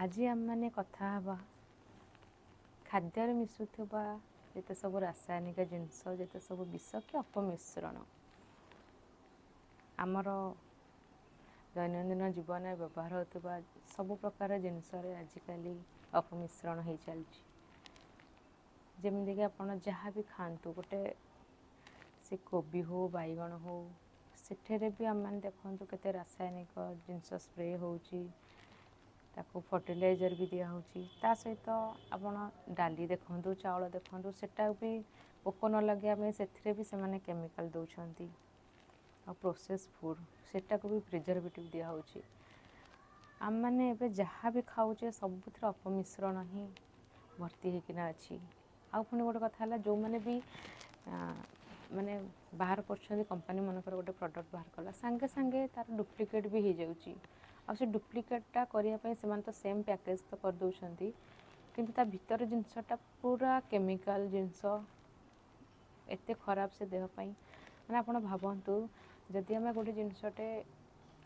ଆଜି ଆମମାନେ କଥା ହେବା ଖାଦ୍ୟରେ ମିଶୁଥିବା ଯେତେ ସବୁ ରାସାୟନିକ ଜିନିଷ, ଯେତେ ସବୁ ବିଷ କି ଅପମିଶ୍ରଣ ଆମର ଦୈନନ୍ଦିନ ଜୀବନରେ ବ୍ୟବହାର ହେଉଥିବା ସବୁ ପ୍ରକାର ଜିନିଷରେ ଆଜିକାଲି ଅପମିଶ୍ରଣ ହେଇ ଚାଲିଛି। ଯେମିତିକି ଆପଣ ଯାହା ବି ଖାଆନ୍ତୁ, ଗୋଟେ ସେ କୋବି ହଉ ବାଇଗଣ ହଉ, ସେଠାରେ ବି ଆମମାନେ ଦେଖନ୍ତୁ କେତେ ରାସାୟନିକ ଜିନିଷ ସ୍ପ୍ରେ ହେଉଛି, ତାକୁ ଫର୍ଟିଲାଇଜର୍ ବି ଦିଆହେଉଛି। ତା ସହିତ ଆପଣ ଡାଲି ଦେଖନ୍ତୁ, ଚାଉଳ ଦେଖନ୍ତୁ, ସେଟା ବି ପୋକ ନ ଲାଗିବା ପାଇଁ ସେଥିରେ ବି ସେମାନେ କେମିକାଲ୍ ଦେଉଛନ୍ତି। ଆଉ ପ୍ରୋସେସ୍ ଫୁଡ଼୍ ସେଟାକୁ ବି ପ୍ରିଜର୍ଭେଟିଭ୍ ଦିଆହେଉଛି। ଆମମାନେ ଏବେ ଯାହା ବି ଖାଉଛେ ସବୁଥିରେ ଅପମିଶ୍ରଣ ହିଁ ଭର୍ତ୍ତି ହେଇକିନା ଅଛି। ଆଉ ପୁଣି ଗୋଟେ କଥା ହେଲା, ଯେଉଁମାନେ ବି ମାନେ ବାହାର କରୁଛନ୍ତି, କମ୍ପାନୀ ମାନଙ୍କର ଗୋଟେ ପ୍ରଡ଼କ୍ଟ ବାହାର କଲା, ସାଙ୍ଗେ ସାଙ୍ଗେ ତା'ର ଡୁପ୍ଲିକେଟ୍ ବି ହେଇଯାଉଛି। ଆଉ ସେ ଡୁପ୍ଲିକେଟ୍ଟା କରିବା ପାଇଁ ସେମାନେ ତ ସେମ୍ ପ୍ୟାକେଜ୍ ତ କରିଦେଉଛନ୍ତି, କିନ୍ତୁ ତା ଭିତର ଜିନିଷଟା ପୁରା କେମିକାଲ୍ ଜିନିଷ, ଏତେ ଖରାପ ସେ ଦେହ ପାଇଁ। ମାନେ ଆପଣ ଭାବନ୍ତୁ, ଯଦି ଆମେ ଗୋଟେ ଜିନିଷଟେ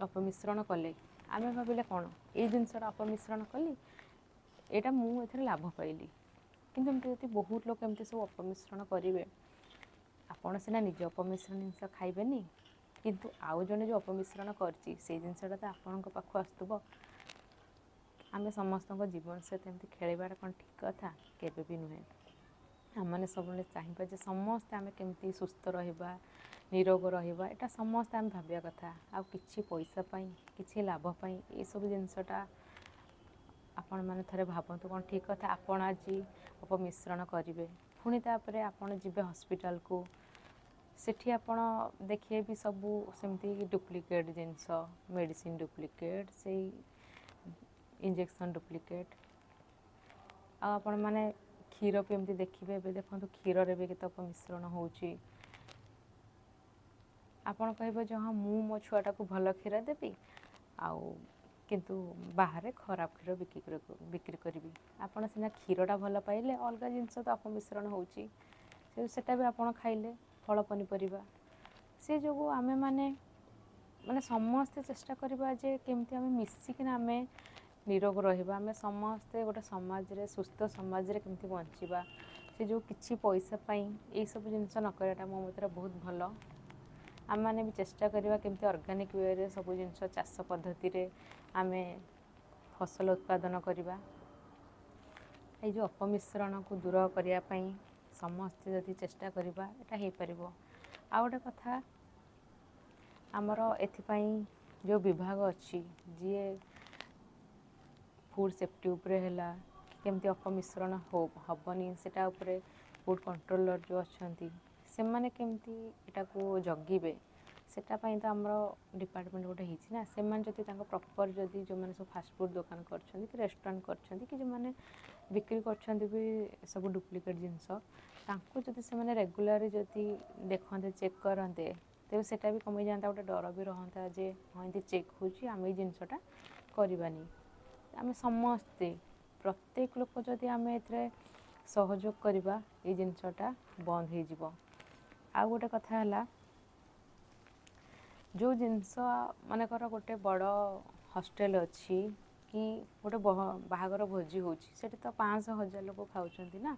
ଅପମିଶ୍ରଣ କଲେ, ଆମେ ଭାବିଲେ କ'ଣ ଏଇ ଜିନିଷଟା ଅପମିଶ୍ରଣ କଲି, ଏଇଟା ମୁଁ ଏଥିରେ ଲାଭ ପାଇଲି। କିନ୍ତୁ ଏମିତି ଯଦି ବହୁତ ଲୋକ ଏମିତି ସବୁ ଅପମିଶ୍ରଣ କରିବେ, ଆପଣ ସିନା ନିଜ ଅପମିଶ୍ରଣ ଜିନିଷ ଖାଇବେନି, କିନ୍ତୁ ଆଉ ଜଣେ ଯେଉଁ ଅପମିଶ୍ରଣ କରିଛି ସେଇ ଜିନିଷଟା ତ ଆପଣଙ୍କ ପାଖକୁ ଆସୁଥିବ। ଆମେ ସମସ୍ତଙ୍କ ଜୀବନ ସହିତ ଏମିତି ଖେଳିବାଟା କ'ଣ ଠିକ୍ କଥା? କେବେ ବି ନୁହେଁ। ଆମମାନେ ସବୁବେଳେ ଚାହିଁବା ଯେ ସମସ୍ତେ ଆମେ କେମିତି ସୁସ୍ଥ ରହିବା, ନିରୋଗ ରହିବା, ଏଇଟା ସମସ୍ତେ ଆମେ ଭାବିବା କଥା। ଆଉ କିଛି ପଇସା ପାଇଁ, କିଛି ଲାଭ ପାଇଁ ଏସବୁ ଜିନିଷଟା ଆପଣମାନେ ଥରେ ଭାବନ୍ତୁ, କ'ଣ ଠିକ୍ କଥା? ଆପଣ ଆଜି ଅପମିଶ୍ରଣ କରିବେ, ପୁଣି ତାପରେ ଆପଣ ଯିବେ ହସ୍ପିଟାଲକୁ, ସେଠି ଆପଣ ଦେଖିବେ ବି ସବୁ ସେମିତି ଡୁପ୍ଲିକେଟ୍ ଜିନିଷ, ମେଡ଼ିସିନ୍ ଡୁପ୍ଲିକେଟ୍, ସେଇ ଇଞ୍ଜେକ୍ସନ୍ ଡୁପ୍ଲିକେଟ୍। ଆଉ ଆପଣମାନେ କ୍ଷୀର ବି ଏମିତି ଦେଖିବେ, ଏବେ ଦେଖନ୍ତୁ କ୍ଷୀରରେ ବି କେତେ ଅପମିଶ୍ରଣ ହେଉଛି। ଆପଣ କହିବେ ଯେ ହଁ, ମୁଁ ମୋ ଛୁଆଟାକୁ ଭଲ କ୍ଷୀର ଦେବି, ଆଉ କିନ୍ତୁ ବାହାରେ ଖରାପ କ୍ଷୀର ବିକ୍ରି କରିବି। ଆପଣ ସିନା କ୍ଷୀରଟା ଭଲ ପାଇଲେ, ଅଲଗା ଜିନିଷ ତ ଅପମିଶ୍ରଣ ହେଉଛି, ସେଟା ବି ଆପଣ ଖାଇଲେ, ଫଳ ପନିପରିବା। ସେ ଯୋଗୁଁ ଆମେମାନେ ସମସ୍ତେ ଚେଷ୍ଟା କରିବା ଯେ କେମିତି ଆମେ ମିଶିକିନା ଆମେ ନିରୋଗ ରହିବା, ଆମେ ସମସ୍ତେ ଗୋଟେ ସମାଜରେ, ସୁସ୍ଥ ସମାଜରେ କେମିତି ବଞ୍ଚିବା। ସେ ଯେଉଁ କିଛି ପଇସା ପାଇଁ ଏଇସବୁ ଜିନିଷ ନ କରିବାଟା ମୋ ମତରେ ବହୁତ ଭଲ। ଆମେମାନେ ବି ଚେଷ୍ଟା କରିବା କେମିତି ଅର୍ଗାନିକ୍ ୱେରେ ସବୁ ଜିନିଷ, ଚାଷ ପଦ୍ଧତିରେ ଆମେ ଫସଲ ଉତ୍ପାଦନ କରିବା। ଏଇ ଯେଉଁ ଅପମିଶ୍ରଣକୁ ଦୂର କରିବା ପାଇଁ ସମସ୍ତେ ଯଦି ଚେଷ୍ଟା କରିବା, ଏଇଟା ହେଇପାରିବ। ଆଉ ଗୋଟେ କଥା, ଆମର ଏଥିପାଇଁ ଯେଉଁ ବିଭାଗ ଅଛି, ଯିଏ ଫୁଡ଼୍ ସେଫ୍ଟି ଉପରେ ହେଲା, କେମିତି ଅପମିଶ୍ରଣ ହେବନି ସେଟା ଉପରେ ଫୁଡ଼୍ କଣ୍ଟ୍ରୋଲର୍ ଯେଉଁ ଅଛନ୍ତି, ସେମାନେ କେମିତି ଏଟାକୁ ଜଗିବେ, ସେଟା ପାଇଁ ତ ଆମର ଡିପାର୍ଟମେଣ୍ଟ ଗୋଟେ ହେଇଛି ନା। ସେମାନେ ଯଦି ତାଙ୍କ ପ୍ରପର୍, ଯଦି ଯେଉଁମାନେ ସବୁ ଫାଷ୍ଟଫୁଡ଼୍ ଦୋକାନ କରିଛନ୍ତି କି ରେଷ୍ଟୁରାଣ୍ଟ କରିଛନ୍ତି, କି ଯେଉଁମାନେ ବିକ୍ରି କରୁଛନ୍ତି ବି ସବୁ ଡୁପ୍ଲିକେଟ୍ ଜିନିଷ, ତାଙ୍କୁ ଯଦି ସେମାନେ ରେଗୁଲାରଲି ଯଦି ଦେଖନ୍ତେ, ଚେକ୍ କରନ୍ତେ, ତେବେ ସେଟା ବି କମିଯାଆନ୍ତା। ଗୋଟେ ଡର ବି ରହନ୍ତା ଯେ ହଁ, ଏମିତି ଚେକ୍ ହେଉଛି, ଆମେ ଏଇ ଜିନିଷଟା କରିବାନି। ଆମେ ସମସ୍ତେ, ପ୍ରତ୍ୟେକ ଲୋକ ଯଦି ଆମେ ଏଥିରେ ସହଯୋଗ କରିବା, ଏଇ ଜିନିଷଟା ବନ୍ଦ ହେଇଯିବ। ଆଉ ଗୋଟେ କଥା ହେଲା, ଯେଉଁ ଜିନିଷ ମନେକର ଗୋଟେ ବଡ଼ ହଷ୍ଟେଲ ଅଛି କି ଗୋଟେ ବାହାଘର ଭୋଜି ହେଉଛି, ସେଠି ତ 500-1000 ଲୋକ ଖାଉଛନ୍ତି ନା।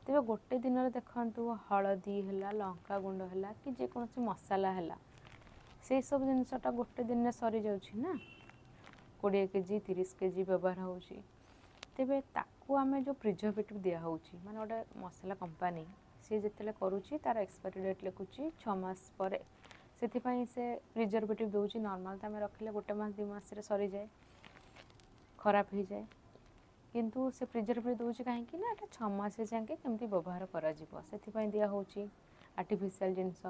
ତେବେ ଗୋଟେ ଦିନରେ ଦେଖନ୍ତୁ, ହଳଦୀ ହେଲା, ଲଙ୍କାଗୁଣ୍ଡ ହେଲା, କି ଯେକୌଣସି ମସଲା ହେଲା, ସେଇସବୁ ଜିନିଷଟା ଗୋଟେ ଦିନରେ ସରିଯାଉଛି ନା। 20 କେଜି 30 କେଜି ବ୍ୟବହାର ହେଉଛି। ତେବେ ତାକୁ ଆମେ ଯେଉଁ ପ୍ରିଜର୍ଭେଟିଭ୍ ଦିଆହେଉଛି, ମାନେ ଗୋଟେ ମସଲା କମ୍ପାନୀ ସିଏ ଯେତେବେଳେ କରୁଛି, ତା'ର ଏକ୍ସପାୟରି ଡେଟ୍ ଲେଖୁଛି 6 ମାସ ପରେ, ସେଥିପାଇଁ ସେ ପ୍ରିଜର୍ଭେଟିଭ୍ ଦେଉଛି। ନର୍ମାଲ୍ ତ ଆମେ ରଖିଲେ 1 ମାସ 2 ମାସରେ ସରିଯାଏ, ଖରାପ ହେଇଯାଏ। କିନ୍ତୁ ସେ ପ୍ରିଜର୍ଭେଟିଭ୍ ଦେଉଛି କାହିଁକି ନା, ଏଟା 6 ମାସ ଯାକେ କେମିତି ବ୍ୟବହାର କରାଯିବ, ସେଥିପାଇଁ ଦିଆହେଉଛି ଆର୍ଟିଫିସିଆଲ୍ ଜିନିଷ।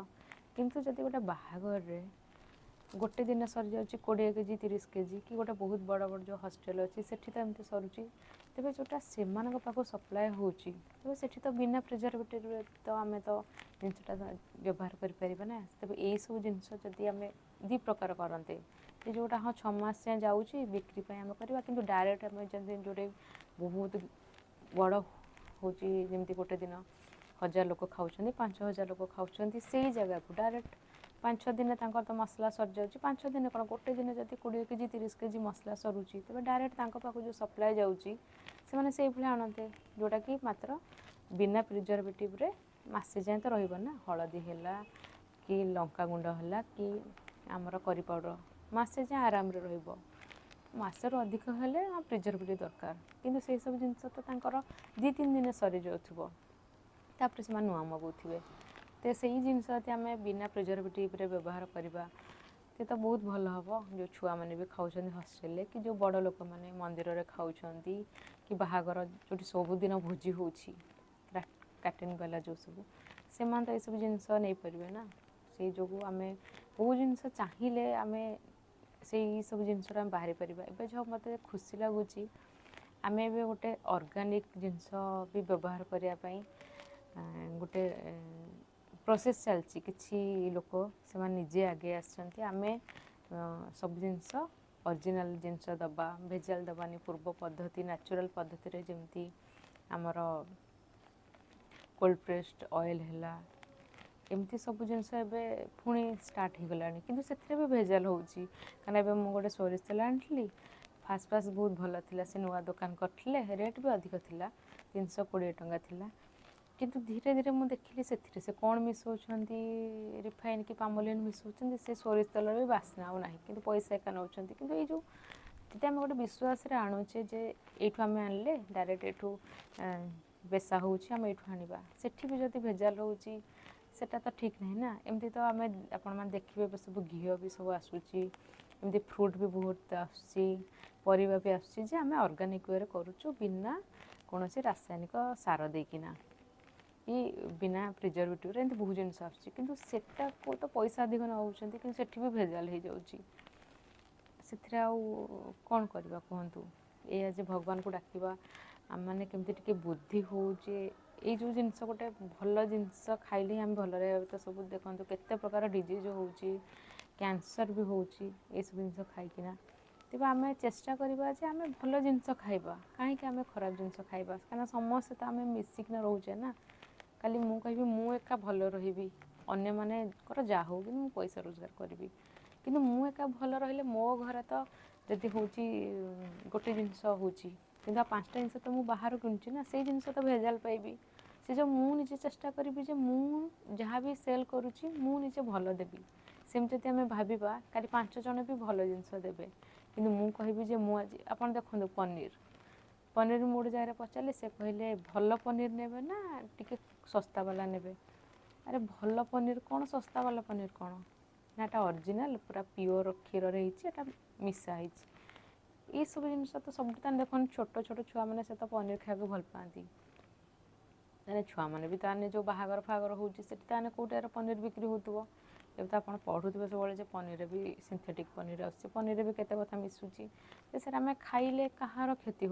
କିନ୍ତୁ ଯଦି ଗୋଟେ ବାହାଘରରେ ଗୋଟେ ଦିନ ସରିଯାଉଛି 20 କେଜି 30 କେଜି, କି ଗୋଟେ ବହୁତ ବଡ଼ ବଡ଼ ଯେଉଁ ହଷ୍ଟେଲ ଅଛି ସେଠି ତ ଏମିତି ସରୁଛି, ତେବେ ଯେଉଁଟା ସେମାନଙ୍କ ପାଖକୁ ସପ୍ଲାଏ ହେଉଛି, ତେବେ ସେଠି ତ ବିନା ପ୍ରିଜର୍ଭେଟିଭ୍ରେ ତ ଆମେ ତ ଜିନିଷଟା ବ୍ୟବହାର କରିପାରିବା ନା। ତେବେ ଏଇସବୁ ଜିନିଷ ଯଦି ଆମେ ଦୁଇ ପ୍ରକାର କରନ୍ତେ, ଯେ ଯେଉଁଟା ହଁ 6 ମାସ ଯାଏଁ ଯାଉଛି, ବିକ୍ରି ପାଇଁ ଆମେ କରିବା, କିନ୍ତୁ ଡାଇରେକ୍ଟ ଆମେ ଯଦି ଯେଉଁଟା ବହୁତ ବଡ଼ ହେଉଛି, ଯେମିତି ଗୋଟେ ଦିନ 1000 ଲୋକ ଖାଉଛନ୍ତି, 5000 ଲୋକ ଖାଉଛନ୍ତି, ସେଇ ଜାଗାକୁ ଡାଇରେକ୍ଟ 5-6 ଦିନେ ତାଙ୍କର ତ ମସଲା ସରିଯାଉଛି। 5-6 ଦିନେ କ'ଣ, ଗୋଟେ ଦିନ ଯଦି 20 କେଜି 30 କେଜି ମସଲା ସରୁଛି, ତେବେ ଡାଇରେକ୍ଟ ତାଙ୍କ ପାଖକୁ ଯେଉଁ ସପ୍ଲାଏ ଯାଉଛି ସେମାନେ ସେଇଭଳିଆ ଆଣନ୍ତେ, ଯେଉଁଟାକି ମାତ୍ର ବିନା ପ୍ରିଜର୍ଭେଟିଭ୍ରେ ମାସେ ଯାଏଁ ତ ରହିବ ନା। ହଳଦୀ ହେଲା କି ଲଙ୍କାଗୁଣ୍ଡ ହେଲା କି ଆମର କରି ପାଉଡ଼ର, ମାସେ ଯାଏଁ ଆରାମରେ ରହିବ। ମାସେରୁ ଅଧିକ ହେଲେ ପ୍ରିଜର୍ଭେଟିଭ୍ ଦରକାର, କିନ୍ତୁ ସେଇସବୁ ଜିନିଷ ତ ତାଙ୍କର 2-3 ଦିନେ ସରିଯାଉଥିବ, ତାପରେ ସେମାନେ ନୂଆ ମଗାଉଥିବେ। ତ ସେଇ ଜିନିଷ ଯଦି ଆମେ ବିନା ପ୍ରିଜର୍ଭେଟିଭ୍ରେ ବ୍ୟବହାର କରିବା ସେ ତ ବହୁତ ଭଲ ହେବ। ଯେଉଁ ଛୁଆମାନେ ବି ଖାଉଛନ୍ତି ହଷ୍ଟେଲରେ, କି ଯେଉଁ ବଡ଼ ଲୋକମାନେ ମନ୍ଦିରରେ ଖାଉଛନ୍ତି, କି ବାହାଘର ଯେଉଁଠି ସବୁଦିନ ଭୋଜି ହେଉଛି, କ୍ୟାଟରିଂ ବାଲା ଯେଉଁ ସବୁ, ସେମାନେ ତ ଏସବୁ ଜିନିଷ ନେଇପାରିବେ ନା। ସେଇ ଯୋଗୁଁ ଆମେ କେଉଁ ଜିନିଷ ଚାହିଁଲେ ଆମେ ସେଇ ସବୁ ଜିନିଷରୁ ଆମେ ବାହାରି ପାରିବା। ଏବେ ଯେଉଁ ମୋତେ ଖୁସି ଲାଗୁଛି, ଆମେ ଏବେ ଗୋଟେ ଅର୍ଗାନିକ୍ ଜିନିଷ ବି ବ୍ୟବହାର କରିବା ପାଇଁ ଗୋଟେ ପ୍ରୋସେସ୍ ଚାଲିଛି। କିଛି ଲୋକ ସେମାନେ ନିଜେ ଆଗେଇ ଆସିଛନ୍ତି। ଆମେ ସବୁ ଜିନିଷ ଅରିଜିନାଲ୍ ଜିନିଷ ଦେବା, ଭେଜାଲ ଦେବାନି, ପୂର୍ବ ପଦ୍ଧତି ନ୍ୟାଚୁରାଲ୍ ପଦ୍ଧତିରେ, ଯେମିତି ଆମର କୋଲ୍ଡ ପ୍ରେସ୍ଡ ଅଏଲ୍ ହେଲା, ଏମିତି ସବୁ ଜିନିଷ ଏବେ ପୁଣି ଷ୍ଟାର୍ଟ ହେଇଗଲାଣି। କିନ୍ତୁ ସେଥିରେ ବି ଭେଜାଲ ହେଉଛି, କାରଣ ଏବେ ମୁଁ ଗୋଟେ ସୋରିଷ ତେଲ ଆଣିଥିଲି, ଫାଷ୍ଟ ବହୁତ ଭଲ ଥିଲା। ସେ ନୂଆ ଦୋକାନ କରିଥିଲେ, ରେଟ୍ ବି ଅଧିକ ଥିଲା, 320 ଟଙ୍କା ଥିଲା। କିନ୍ତୁ ଧୀରେ ଧୀରେ ମୁଁ ଦେଖିଲି ସେଥିରେ ସେ କ'ଣ ମିଶାଉଛନ୍ତି, ରିଫାଇନ୍ କି ପାମୋଲିନ୍ ମିଶାଉଛନ୍ତି, ସେ ସୋରିଷ ତେଲର ବି ବାସ୍ନା ଆଉ ନାହିଁ, କିନ୍ତୁ ପଇସା ଏକା ନେଉଛନ୍ତି। କିନ୍ତୁ ଏଇ ଯେଉଁ ଯଦି ଆମେ ଗୋଟେ ବିଶ୍ୱାସରେ ଆଣୁଛେ ଯେ ଏଇଠୁ ଆମେ ଆଣିଲେ ଡାଇରେକ୍ଟ ଏଇଠୁ ବେସା ହେଉଛି, ଆମେ ଏଇଠୁ ଆଣିବା, ସେଠି ବି ଯଦି ଭେଜାଲ ହେଉଛି ସେଟା ତ ଠିକ୍ ନାହିଁ ନା। ଏମିତି ତ ଆମେ ଆପଣମାନେ ଦେଖିବେ ଏବେ ସବୁ ଘିଅ ବି ସବୁ ଆସୁଛି, ଏମିତି ଫ୍ରୁଟ୍ ବି ବହୁତ ଆସୁଛି, ପରିବା ବି ଆସୁଛି, ଯେ ଆମେ ଅର୍ଗାନିକ୍ ୱେରେ କରୁଛୁ, ବିନା କୌଣସି ରାସାୟନିକ ସାର ଦେଇକିନା, କି ବିନା ପ୍ରିଜର୍ଭେଟିଭ୍ରେ, ଏମିତି ବହୁତ ଜିନିଷ ଆସୁଛି। କିନ୍ତୁ ସେଟାକୁ ତ ପଇସା ଅଧିକ ନେଉଛନ୍ତି, କିନ୍ତୁ ସେଠି ବି ଭେଜାଲ ହେଇଯାଉଛି। ସେଥିରେ ଆଉ କ'ଣ କରିବା କୁହନ୍ତୁ? ଏଇଆ ଯେ ଭଗବାନଙ୍କୁ ଡାକିବା ଆମମାନେ କେମିତି ଟିକେ ବୁଦ୍ଧି ହେଉଛି। ଏଇ ଯେଉଁ ଜିନିଷ, ଗୋଟେ ଭଲ ଜିନିଷ ଖାଇଲେ ହିଁ ଆମେ ଭଲରେ ରହିବା। ତ ସବୁ ଦେଖନ୍ତୁ କେତେ ପ୍ରକାର ଡିଜିଜ୍ ହେଉଛି, କ୍ୟାନ୍ସର ବି ହେଉଛି ଏଇସବୁ ଜିନିଷ ଖାଇକିନା। ତେବେ ଆମେ ଚେଷ୍ଟା କରିବା ଯେ ଆମେ ଭଲ ଜିନିଷ ଖାଇବା, କାହିଁକି ଆମେ ଖରାପ ଜିନିଷ ଖାଇବା? କାରଣ ସମସ୍ତେ ତ ଆମେ ମିଶିକିନା ରହୁଛେ ନା। କାଲି ମୁଁ କହିବି ମୁଁ ଏକା ଭଲ ରହିବି, ଅନ୍ୟମାନଙ୍କର ଯାହା ହଉ, କିନ୍ତୁ ମୁଁ ପଇସା ରୋଜଗାର କରିବି। କିନ୍ତୁ ମୁଁ ଏକା ଭଲ ରହିଲେ ମୋ ଘରେ ତ ଯଦି ହେଉଛି ଗୋଟେ ଜିନିଷ ହେଉଛି, କିନ୍ତୁ ଆଉ 5ଟା ଜିନିଷ ତ ମୁଁ ବାହାରୁ କିଣୁଛି ନା, ସେଇ ଜିନିଷ ତ ଭେଜାଲ ପାଇବି। ସେ ଯେଉଁ ମୁଁ ନିଜେ ଚେଷ୍ଟା କରିବି ଯେ ମୁଁ ଯାହା ବି ସେଲ୍ କରୁଛି ମୁଁ ନିଜେ ଭଲ ଦେବି, ସେମିତି ଯଦି ଆମେ ଭାବିବା, କାଲି 5 ଜଣ ବି ଭଲ ଜିନିଷ ଦେବେ। କିନ୍ତୁ ମୁଁ କହିବି ଯେ ମୁଁ ଆଜି, ଆପଣ ଦେଖନ୍ତୁ ପନିର ମୁଁ ଗୋଟେ ଜାଗାରେ ପଚାରିଲି, ସେ କହିଲେ ଭଲ ପନିର ନେବେ ନା ଟିକେ ଶସ୍ତା ବାଲା ନେବେ। ଆରେ ଭଲ ପନିର କ'ଣ, ଶସ୍ତା ବାଲା ପନିର କ'ଣ? ନା ଏଟା ଅରିଜିନାଲ୍ ପୁରା ପିଓର କ୍ଷୀରରେ ହେଇଛି, ଏଟା ମିଶା ହେଇଛି। ଏଇସବୁ ଜିନିଷ ତ ସବୁ ତାହେଲେ ଦେଖନ୍ତୁ, ଛୋଟ ଛୋଟ ଛୁଆମାନେ ସେ ତ ପନିର ଖାଇବାକୁ ଭଲ ପାଆନ୍ତି। ତାହେଲେ ଛୁଆମାନେ ବି ତାହେଲେ ଯେଉଁ ବାହାଘର ଫାହାଘର ହେଉଛି ସେଠି ତାହେଲେ କେଉଁଟାର ପନିର ବିକ୍ରି ହେଉଥିବ। ଏବେ ତ ଆପଣ ପଢ଼ୁଥିବେ ସବୁବେଳେ ଯେ ପନିରରେ ବି ସିନ୍ଥେଟିକ୍ ପନିର ଆସୁଛି, ପନିରରେ ବି କେତେ କଥା ମିଶୁଛି। ଯେ ସେଟା ଆମେ ଖାଇଲେ କାହାର କ୍ଷତି